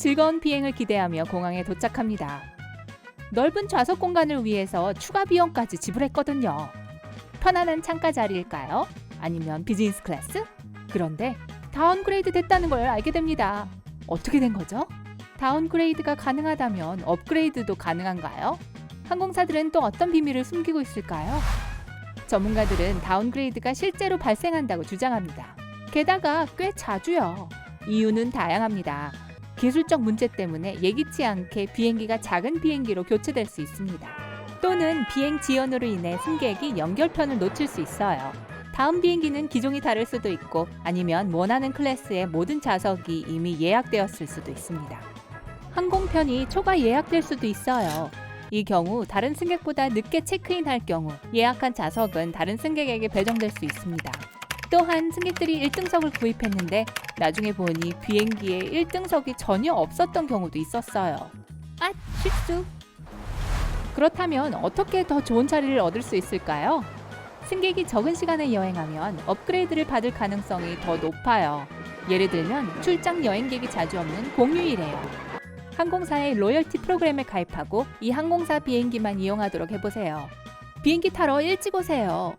즐거운 비행을 기대하며 공항에 도착합니다. 넓은 좌석 공간을 위해서 추가 비용까지 지불했거든요. 편안한 창가 자리일까요? 아니면 비즈니스 클래스? 그런데 다운그레이드 됐다는 걸 알게 됩니다. 어떻게 된 거죠? 다운그레이드가 가능하다면 업그레이드도 가능한가요? 항공사들은 또 어떤 비밀을 숨기고 있을까요? 전문가들은 다운그레이드가 실제로 발생한다고 주장합니다. 게다가 꽤 자주요. 이유는 다양합니다. 기술적 문제 때문에 예기치 않게 비행기가 작은 비행기로 교체될 수 있습니다. 또는 비행 지연으로 인해 승객이 연결편을 놓칠 수 있어요. 다음 비행기는 기종이 다를 수도 있고 아니면 원하는 클래스의 모든 좌석이 이미 예약되었을 수도 있습니다. 항공편이 초과 예약될 수도 있어요. 이 경우 다른 승객보다 늦게 체크인할 경우 예약한 좌석은 다른 승객에게 배정될 수 있습니다. 또한 승객들이 1등석을 구입했는데 나중에 보니 비행기에 1등석이 전혀 없었던 경우도 있었어요. 아, 실수! 그렇다면 어떻게 더 좋은 자리를 얻을 수 있을까요? 승객이 적은 시간에 여행하면 업그레이드를 받을 가능성이 더 높아요. 예를 들면 출장 여행객이 자주 없는 공휴일에요. 항공사의 로열티 프로그램에 가입하고 이 항공사 비행기만 이용하도록 해보세요. 비행기 타러 일찍 오세요.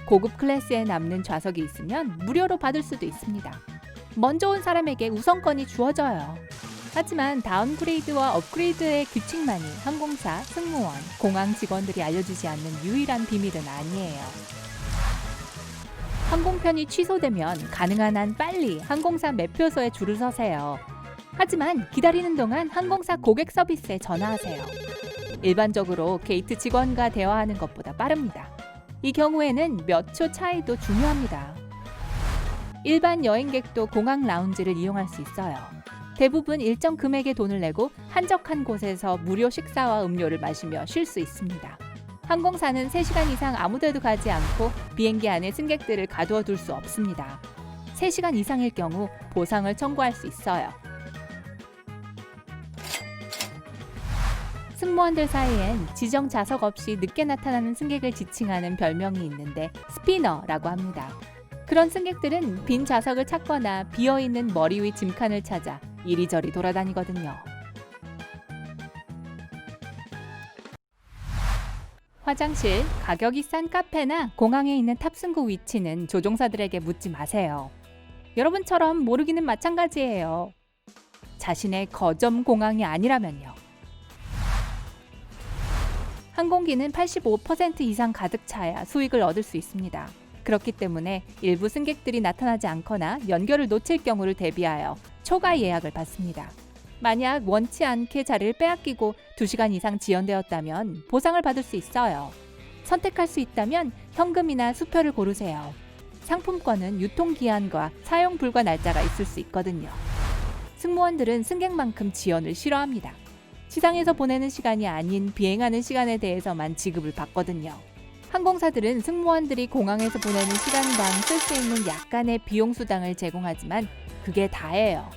고급 클래스에 남는 좌석이 있으면 무료로 받을 수도 있습니다. 먼저 온 사람에게 우선권이 주어져요. 하지만 다운그레이드와 업그레이드의 규칙만이 항공사, 승무원, 공항 직원들이 알려주지 않는 유일한 비밀은 아니에요. 항공편이 취소되면 가능한 한 빨리 항공사 매표소에 줄을 서세요. 하지만 기다리는 동안 항공사 고객 서비스에 전화하세요. 일반적으로 게이트 직원과 대화하는 것보다 빠릅니다. 이 경우에는 몇 초 차이도 중요합니다. 일반 여행객도 공항 라운지를 이용할 수 있어요. 대부분 일정 금액의 돈을 내고 한적한 곳에서 무료 식사와 음료를 마시며 쉴 수 있습니다. 항공사는 3시간 이상 아무데도 가지 않고 비행기 안에 승객들을 가두어 둘 수 없습니다. 3시간 이상일 경우 보상을 청구할 수 있어요. 승무원들 사이엔 지정 좌석 없이 늦게 나타나는 승객을 지칭하는 별명이 있는데 스피너라고 합니다. 그런 승객들은 빈 좌석을 찾거나 비어있는 머리 위 짐칸을 찾아 이리저리 돌아다니거든요. 화장실, 가격이 싼 카페나 공항에 있는 탑승구 위치는 조종사들에게 묻지 마세요. 여러분처럼 모르기는 마찬가지예요. 자신의 거점 공항이 아니라면요. 항공기는 85% 이상 가득 차야 수익을 얻을 수 있습니다. 그렇기 때문에 일부 승객들이 나타나지 않거나 연결을 놓칠 경우를 대비하여 초과 예약을 받습니다. 만약 원치 않게 자리를 빼앗기고 2시간 이상 지연되었다면 보상을 받을 수 있어요. 선택할 수 있다면 현금이나 수표를 고르세요. 상품권은 유통기한과 사용 불가 날짜가 있을 수 있거든요. 승무원들은 승객만큼 지연을 싫어합니다. 시상에서 보내는 시간이 아닌 비행하는 시간에 대해서만 지급을 받거든요. 항공사들은 승무원들이 공항에서 보내는 시간당 쓸 수 있는 약간의 비용 수당을 제공하지만 그게 다예요.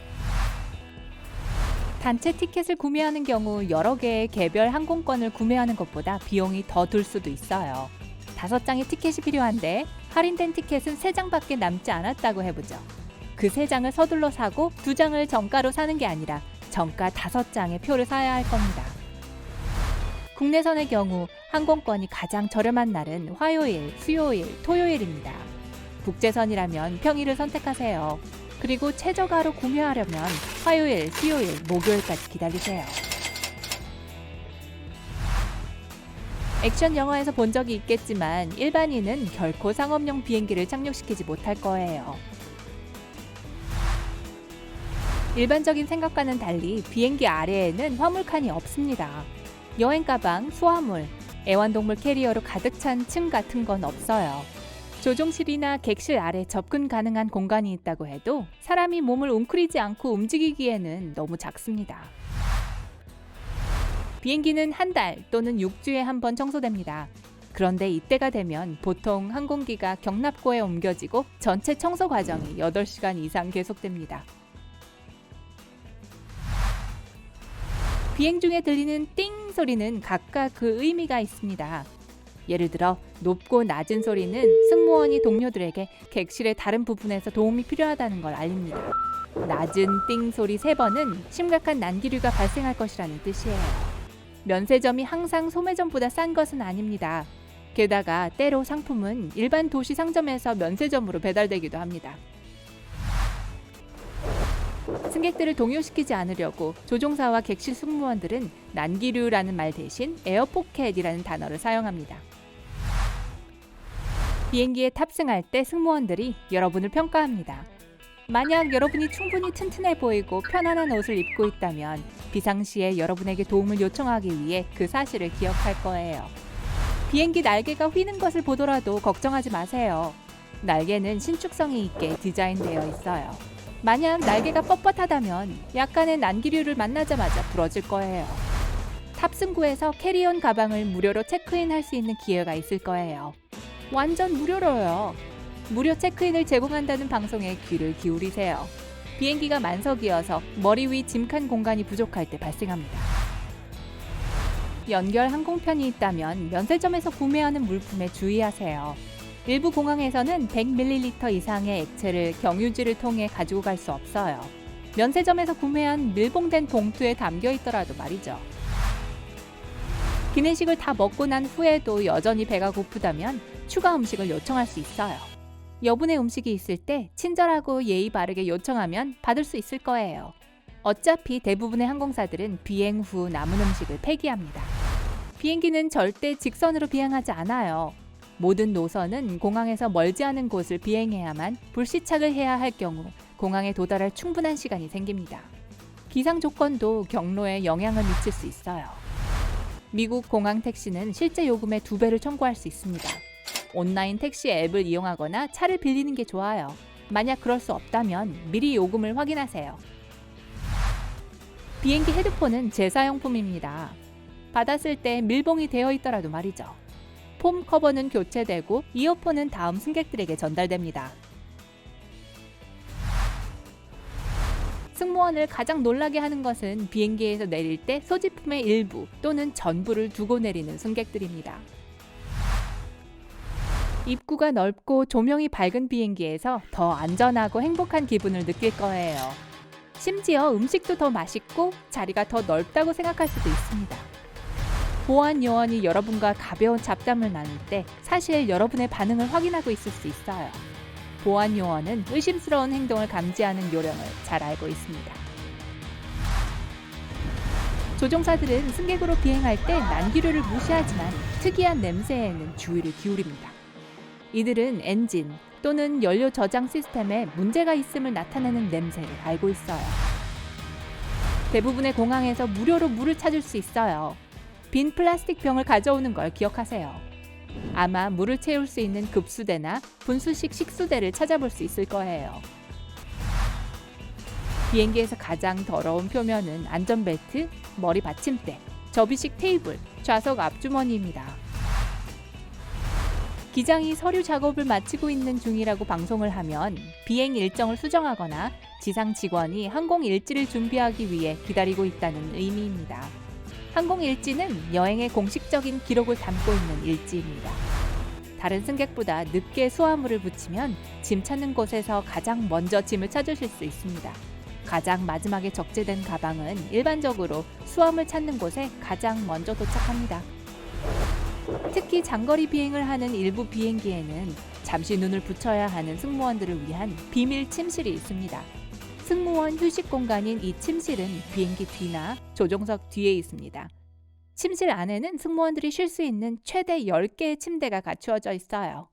단체 티켓을 구매하는 경우 여러 개의 개별 항공권을 구매하는 것보다 비용이 더 들 수도 있어요. 5장의 티켓이 필요한데 할인된 티켓은 3장밖에 남지 않았다고 해보죠. 그 3장을 서둘러 사고 2장을 정가로 사는 게 아니라 정가 5장의 표를 사야 할 겁니다. 국내선의 경우 항공권이 가장 저렴한 날은 화요일, 수요일, 토요일입니다. 국제선이라면 평일을 선택하세요. 그리고 최저가로 구매하려면 화요일, 수요일, 목요일까지 기다리세요. 액션 영화에서 본 적이 있겠지만 일반인은 결코 상업용 비행기를 착륙시키지 못할 거예요. 일반적인 생각과는 달리 비행기 아래에는 화물칸이 없습니다. 여행 가방, 소화물, 애완동물 캐리어로 가득 찬 층 같은 건 없어요. 조종실이나 객실 아래 접근 가능한 공간이 있다고 해도 사람이 몸을 웅크리지 않고 움직이기에는 너무 작습니다. 비행기는 한 달 또는 6주에 한 번 청소됩니다. 그런데 이때가 되면 보통 항공기가 경납고에 옮겨지고 전체 청소 과정이 8시간 이상 계속됩니다. 비행 중에 들리는 띵 소리는 각각 그 의미가 있습니다. 예를 들어 높고 낮은 소리는 승무원이 동료들에게 객실의 다른 부분에서 도움이 필요하다는 걸 알립니다. 낮은 띵 소리 3번은 심각한 난기류가 발생할 것이라는 뜻이에요. 면세점이 항상 소매점보다 싼 것은 아닙니다. 게다가 때로 상품은 일반 도시 상점에서 면세점으로 배달되기도 합니다. 승객들을 동요시키지 않으려고 조종사와 객실 승무원들은 난기류라는 말 대신 에어포켓이라는 단어를 사용합니다. 비행기에 탑승할 때 승무원들이 여러분을 평가합니다. 만약 여러분이 충분히 튼튼해 보이고 편안한 옷을 입고 있다면 비상시에 여러분에게 도움을 요청하기 위해 그 사실을 기억할 거예요. 비행기 날개가 휘는 것을 보더라도 걱정하지 마세요. 날개는 신축성이 있게 디자인되어 있어요. 만약 날개가 뻣뻣하다면 약간의 난기류를 만나자마자 부러질 거예요. 탑승구에서 캐리온 가방을 무료로 체크인할 수 있는 기회가 있을 거예요. 완전 무료로요. 무료 체크인을 제공한다는 방송에 귀를 기울이세요. 비행기가 만석이어서 머리 위 짐칸 공간이 부족할 때 발생합니다. 연결 항공편이 있다면 면세점에서 구매하는 물품에 주의하세요. 일부 공항에서는 100ml 이상의 액체를 경유지를 통해 가지고 갈 수 없어요. 면세점에서 구매한 밀봉된 봉투에 담겨 있더라도 말이죠. 기내식을 다 먹고 난 후에도 여전히 배가 고프다면 추가 음식을 요청할 수 있어요. 여분의 음식이 있을 때 친절하고 예의 바르게 요청하면 받을 수 있을 거예요. 어차피 대부분의 항공사들은 비행 후 남은 음식을 폐기합니다. 비행기는 절대 직선으로 비행하지 않아요. 모든 노선은 공항에서 멀지 않은 곳을 비행해야만 불시착을 해야 할 경우 공항에 도달할 충분한 시간이 생깁니다. 기상 조건도 경로에 영향을 미칠 수 있어요. 미국 공항 택시는 실제 요금의 2배를 청구할 수 있습니다. 온라인 택시 앱을 이용하거나 차를 빌리는 게 좋아요. 만약 그럴 수 없다면 미리 요금을 확인하세요. 비행기 헤드폰은 재사용품입니다. 받았을 때 밀봉이 되어 있더라도 말이죠. 폼 커버는 교체되고 이어폰은 다음 승객들에게 전달됩니다. 승무원을 가장 놀라게 하는 것은 비행기에서 내릴 때 소지품의 일부 또는 전부를 두고 내리는 승객들입니다. 입구가 넓고 조명이 밝은 비행기에서 더 안전하고 행복한 기분을 느낄 거예요. 심지어 음식도 더 맛있고 자리가 더 넓다고 생각할 수도 있습니다. 보안 요원이 여러분과 가벼운 잡담을 나눌 때 사실 여러분의 반응을 확인하고 있을 수 있어요. 보안 요원은 의심스러운 행동을 감지하는 요령을 잘 알고 있습니다. 조종사들은 승객으로 비행할 때 난기류를 무시하지만 특이한 냄새에는 주의를 기울입니다. 이들은 엔진 또는 연료 저장 시스템에 문제가 있음을 나타내는 냄새를 알고 있어요. 대부분의 공항에서 무료로 물을 찾을 수 있어요. 빈 플라스틱 병을 가져오는 걸 기억하세요. 아마 물을 채울 수 있는 급수대나 분수식 식수대를 찾아볼 수 있을 거예요. 비행기에서 가장 더러운 표면은 안전벨트, 머리 받침대, 접이식 테이블, 좌석 앞주머니입니다. 기장이 서류 작업을 마치고 있는 중이라고 방송을 하면 비행 일정을 수정하거나 지상 직원이 항공 일지를 준비하기 위해 기다리고 있다는 의미입니다. 항공 일지는 여행의 공식적인 기록을 담고 있는 일지입니다. 다른 승객보다 늦게 수화물을 붙이면 짐 찾는 곳에서 가장 먼저 짐을 찾으실 수 있습니다. 가장 마지막에 적재된 가방은 일반적으로 수화물 찾는 곳에 가장 먼저 도착합니다. 특히 장거리 비행을 하는 일부 비행기에는 잠시 눈을 붙여야 하는 승무원들을 위한 비밀 침실이 있습니다. 승무원 휴식 공간인 이 침실은 비행기 뒤나 조종석 뒤에 있습니다. 침실 안에는 승무원들이 쉴 수 있는 최대 10개의 침대가 갖추어져 있어요.